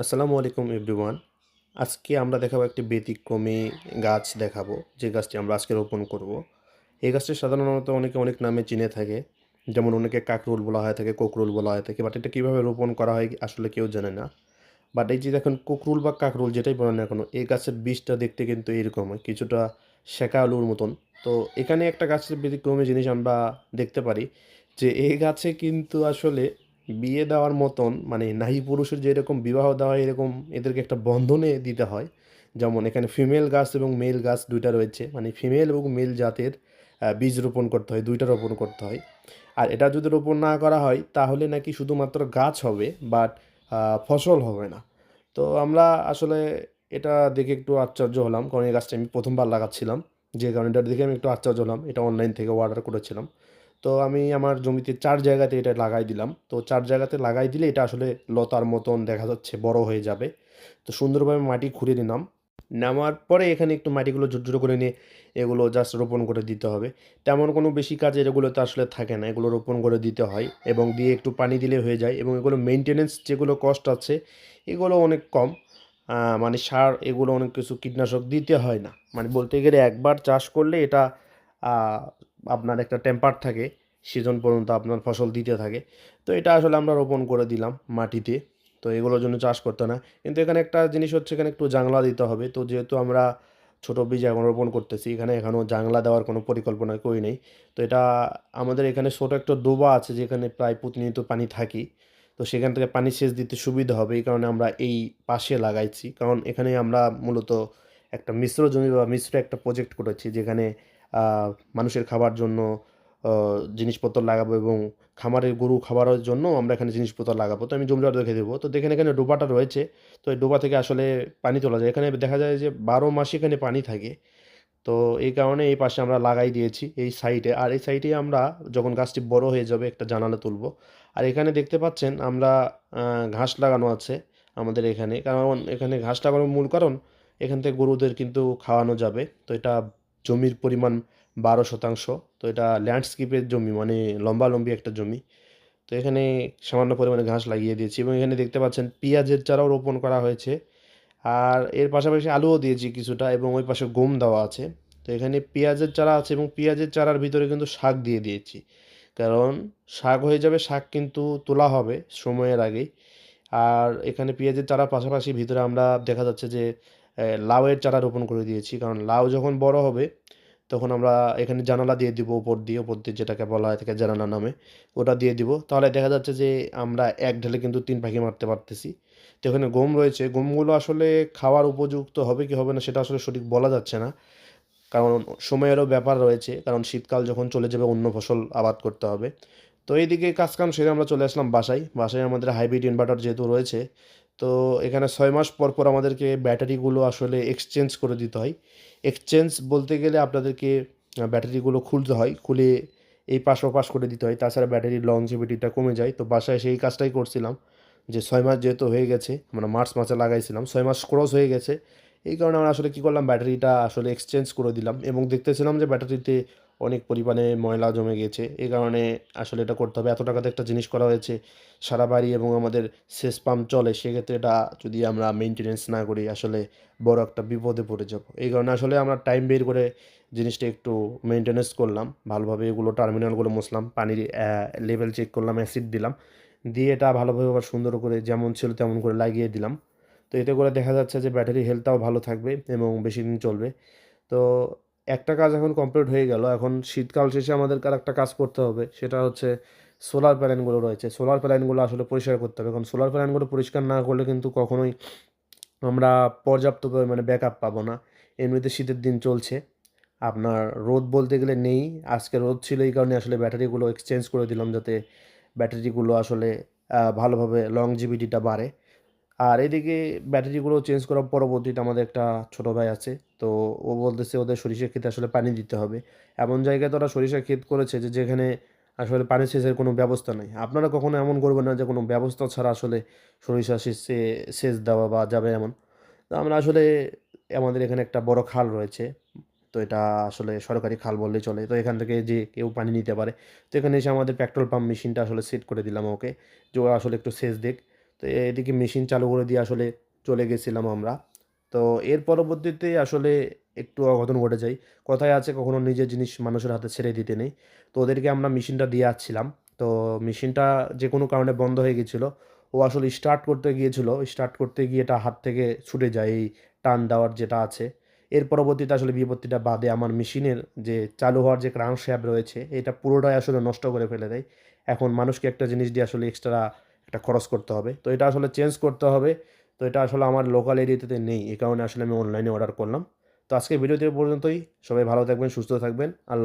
আসসালামু আলাইকুম এভরিওয়ান। আজকে আমরা দেখাবো একটি ব্যতিক্রমী গাছ দেখাবো, যে গাছটি আমরা আজকে রোপণ করব। এই গাছটি সাধারণত অনেকে অনেক নামে চিনে থাকে। যেমন অনেকে কাকরোল বলা হয়ে থাকে, কোকরোল বলা হয়ে থাকে। বাট এটা কীভাবে রোপণ করা হয় আসলে কেউ জানে না। বাট এই যে দেখুন কোকরোল বা কাকরোল যেটাই বলেন না কেন, এই গাছের বীজটা দেখতে কিন্তু এরকম হয়, কিছুটা সেকা আলুর মতন। তো এখানে একটা গাছের ব্যতিক্রমী জিনিস আমরা দেখতে পারি, যে এই গাছে কিন্তু আসলে বিয়ে দেওয়ার মতন, মানে নারী পুরুষের যেরকম বিবাহ দেওয়া হয় এরকম এদেরকে একটা বন্ধনে দিতে হয়। যেমন এখানে ফিমেল গাছ এবং মেল গাছ দুইটা রয়েছে, মানে ফিমেল এবং মেল জাতের বীজ রোপণ করতে হয়, দুইটা রোপণ করতে হয়। আর এটা যদি রোপণ না করা হয় তাহলে নাকি শুধুমাত্র গাছ হবে, বাট ফসল হবে না। তো আমরা আসলে এটা দেখে একটু আশ্চর্য হলাম, কারণ এই গাছটা আমি প্রথমবার লাগাচ্ছিলাম। যে কারণে এটা দেখে আমি একটু আশ্চর্য হলাম, এটা অনলাইন থেকে অর্ডার করেছিলাম। তো আমি আমার জমিতে 4 জায়গাতে এটা লাগাই দিলাম। তো 4 জায়গাতে লাগাই দিলে এটা আসলে লতার মতন দেখা যাচ্ছে, বড় হয়ে যাবে। তো সুন্দরভাবে মাটি খুঁড়ে নিলাম। নেওয়ার পরে এখানে একটু মাটিগুলো ঝুরঝুরে করে নিয়ে এগুলো জাস্ট রোপণ করে দিতে হবে। তেমন কোনো বেশি কাজ এগুলোতে আসলে থাকে না। এগুলো রোপণ করে দিতে হয় এবং দিয়ে একটু পানি দিলে হয়ে যায়, এবং এগুলো মেইনটেন্যান্স যেগুলো কস্ট আছে এগুলো অনেক কম। মানে সার এগুলো অনেক কিছু কীটনাশক দিতে হয় না। মানে বলতে গেলে একবার চাষ করলে এটা আ আপনার একটা টেম্পার থাকে, সিজন পর্যন্ত আপনার ফসল দিতে থাকে। তো এটা আসলে আমরা রোপণ করে দিলাম মাটিতে। তো এগুলোর জন্য চাষ করতে হয় না। কিন্তু এখানে একটা জিনিস হচ্ছে, এখানে একটু জাংলা দিতে হবে। তো যেহেতু আমরা ছোট বীজ এখন রোপণ করতেছি, এখানে এখনও জাংলা দেওয়ার কোনো পরিকল্পনা করি নাই। তো এটা আমাদের এখানে ছোট একটা ডোবা আছে, যেখানে প্রায় প্রতিনিয়ত পানি থাকি। তো সেখান থেকে পানি সেচ দিতে সুবিধা হবে, এই কারণে আমরা এই পাশে লাগাইছি। কারণ এখানে আমরা মূলত একটা মিশ্র জমি বা মিশ্র একটা প্রজেক্ট করেছি, যেখানে আ মানুষের খাবার জন্য অ জিনিসপত্র লাগাবো, এবং খামারের গরু খাবারের জন্য আমরা এখানে জিনিসপত্র লাগাবো। তো আমি জমিটা দেখে দেবো। তো দেখেন এখানে ডোবাটা রয়েছে। তো এই ডোবা থেকে আসলে পানি তোলা যায়। এখানে দেখা যায় যে 12 মাসই এখানে পানি থাকে। তো এই কারণে এই পাশে আমরা লাগাই দিয়েছি এই সাইডে। আর এই সাইডে আমরা যখন গাছটি বড় হয়ে যাবে একটা জানালা তুলবো। আর এখানে দেখতে পাচ্ছেন আমরা আ ঘাস লাগানো আছে আমাদের এখানে। কারণ এখানে ঘাস লাগানোর মূল কারণ, এখান থেকে গরুদের কিন্তু খাওয়ানো যাবে। তো এটা জমির পরিমাণ 12%। তো এটা ল্যান্ডস্কেপের জমি, মানে লম্বালম্বি একটা জমি। তো এখানে সামান্য পরিমাণে ঘাস লাগিয়ে দিয়েছি, এবং এখানে দেখতে পাচ্ছেন পেঁয়াজের চারাও রোপণ করা হয়েছে। আর এর পাশাপাশি আলুও দিয়েছি কিছুটা, এবং ওই পাশে গম দেওয়া আছে। তো এখানে পেঁয়াজের চারা আছে, এবং পেঁয়াজের চারার ভিতরে কিন্তু শাক দিয়ে দিয়েছি। কারণ শাক হয়ে যাবে, শাক কিন্তু তোলা হবে সময়ের আগেই। আর এখানে পেঁয়াজের চারার পাশাপাশি ভিতরে আমরা দেখা যাচ্ছে যে লাউয়ের চারা রোপণ করে দিয়েছি। কারণ লাউ যখন বড় হবে তখন আমরা এখানে জানালা দিয়ে দিব উপর দিয়ে যেটাকে বলা হয় থাকে জানালা নামে। ওটা দিয়ে দিব। তাহলে দেখা যাচ্ছে যে আমরা এক ঢেলে কিন্তু ৩ পাখি মারতে পারতেছি। তো এখানে গম রয়েছে। গমগুলো আসলে খাওয়ার উপযুক্ত হবে কি হবে না সেটা আসলে সঠিক বলা যাচ্ছে না। কারণ সময়েরও ব্যাপার রয়েছে। কারণ শীতকাল যখন চলে যাবে অন্য ফসল আবাদ করতে হবে। তো এইদিকে কাজ-কাম সেরে আমরা চলে আসলাম বাসায়। বাসায় আমাদের হাইব্রিড ইনভার্টার যেহেতু রয়েছে, তো এখানে ৬ মাস পর, পর আমাদেরকে ব্যাটারিগুলো আসলে এক্সচেঞ্জ করে দিতে হয়। এক্সচেঞ্জ বলতে গেলে আপনাদেরকে ব্যাটারিগুলো খুলতে হয়। খুলে এই পাশ ও পাশ করে দিতে হয়। তাছাড়া ব্যাটারির লংজিভিটিটা কমে যায়। তো বাসায় সেই কাজটাই করছিলাম। যে ৬ মাস যেহেতু হয়ে গেছে, আমরা মার্চ মাসে লাগাইছিলাম। ৬ মাস ক্রস হয়ে গেছে। এই কারণে আমরা আসলে কী করলাম, ব্যাটারিটা আসলে এক্সচেঞ্জ করে দিলাম, এবং দেখতেছিলাম যে ব্যাটারিতে অনেক পরিমাণে ময়লা জমে গেছে। এই কারণে আসলে এটা করতে হবে। এত টাকাতে একটা জিনিস করা হয়েছে। সারা বাড়ি এবং আমাদের সেচ পাম্প চলে। সেক্ষেত্রে এটা যদি আমরা মেইনটেন্যান্স না করি আসলে বড় একটা বিপদে পড়ে যাব। এই কারণে আসলে আমরা টাইম বের করে জিনিসটা একটু মেইনটেন্যান্স করলাম। ভালোভাবে এগুলো টার্মিনালগুলো মুছলাম। পানির লেভেল চেক করলাম, অ্যাসিড দিলাম। দিয়ে এটা ভালোভাবে আবার সুন্দর করে যেমন ছিল তেমন করে লাগিয়ে দিলাম। তো এতে করে দেখা যাচ্ছে যে ব্যাটারি হেলথটাও ভালো থাকবে এবং বেশিদিন চলবে। তো একটা কাজ এখন কমপ্লিট হয়ে গেল। এখন শীতকাল শেষে আমাদেরকে আরেকটা কাজ করতে হবে। সেটা হচ্ছে সোলার প্যানেলগুলো রয়েছে। সোলার প্যানেলগুলো আসলে পরিষ্কার করতে হবে। কারণ সোলার প্যানেলগুলো পরিষ্কার না করলে কিন্তু কখনোই আমরা পর্যাপ্ত পরিমাণে ব্যাকআপ পাবো না। এমনিতে শীতের দিন চলছে। আপনার রোদ বলতে গেলে নেই। আজকে রোদ ছিল, এই কারণে আসলে ব্যাটারিগুলো এক্সচেঞ্জ করে দিলাম, যাতে ব্যাটারিগুলো আসলে ভালোভাবে লংজিভিটিটা বাড়ে। আর এদিকে ব্যাটারিগুলো চেঞ্জ করার পরবর্তীতে আমাদের একটা ছোট ভাই আছে। তো ও বলতেছে ওদের সরিষার ক্ষেতে আসলে পানি দিতে হবে। এমন জায়গায় তো ওরা সরিষার ক্ষেত করেছে যে যেখানে আসলে পানি সেচের কোনো ব্যবস্থা নাই। আপনারা কখনো এমন করবেন না যে কোনো ব্যবস্থা ছাড়া আসলে সরিষা সেচ দেওয়া বা যাবে এমন। তো আমরা আসলে আমাদের এখানে একটা বড় খাল রয়েছে। তো এটা আসলে সরকারি খাল বললেই চলে। তো এখান থেকে যে কেউ পানি নিতে পারে। তো এখানে এসে আমাদের পেট্রোল পাম্প মেশিনটা আসলে সেট করে দিলাম ওকে, যে ও আসলে একটু সেচ দিক। তো এদিকে মেশিন চালু করে দিয়ে আসলে চলে গেছিলাম আমরা। তো এর পরবর্তীতে আসলে একটু অঘটন ঘটে যায়। কথায় আছে কখনো নিজের জিনিস মানুষের হাতে ছেড়ে দিতে নেই। তো ওদেরকে আমরা মেশিনটা দিয়ে আসছিলাম। তো মেশিনটা যে কোনো কারণে বন্ধ হয়ে গেছিল। ও আসলে স্টার্ট করতে গিয়েছিল। স্টার্ট করতে গিয়ে এটা হাত থেকে ছুটে যায় এই টান দেওয়ার যেটা আছে। এর পরবর্তীতে আসলে বিপত্তিটা বাধে আমার মেশিনের যে চালু হওয়ার যে ক্রাঙ্কশ্যাফট রয়েছে এটা পুরোটাই আসলে নষ্ট করে ফেলে দেয়। এখন মানুষকে একটা জিনিস দিয়ে আসলে এক্সট্রা একটা খরচ করতে হবে। তো এটা আসলে চেঞ্জ করতে হবে। তো এটা আসলে আমার লোকাল এরিয়াতে নেই। এই কারণে আসলে আমি অনলাইনে অর্ডার করলাম। তো আজকের ভিডিওটি এ পর্যন্তই। সবাই ভালো থাকবেন, সুস্থ থাকবেন। আল্লাহ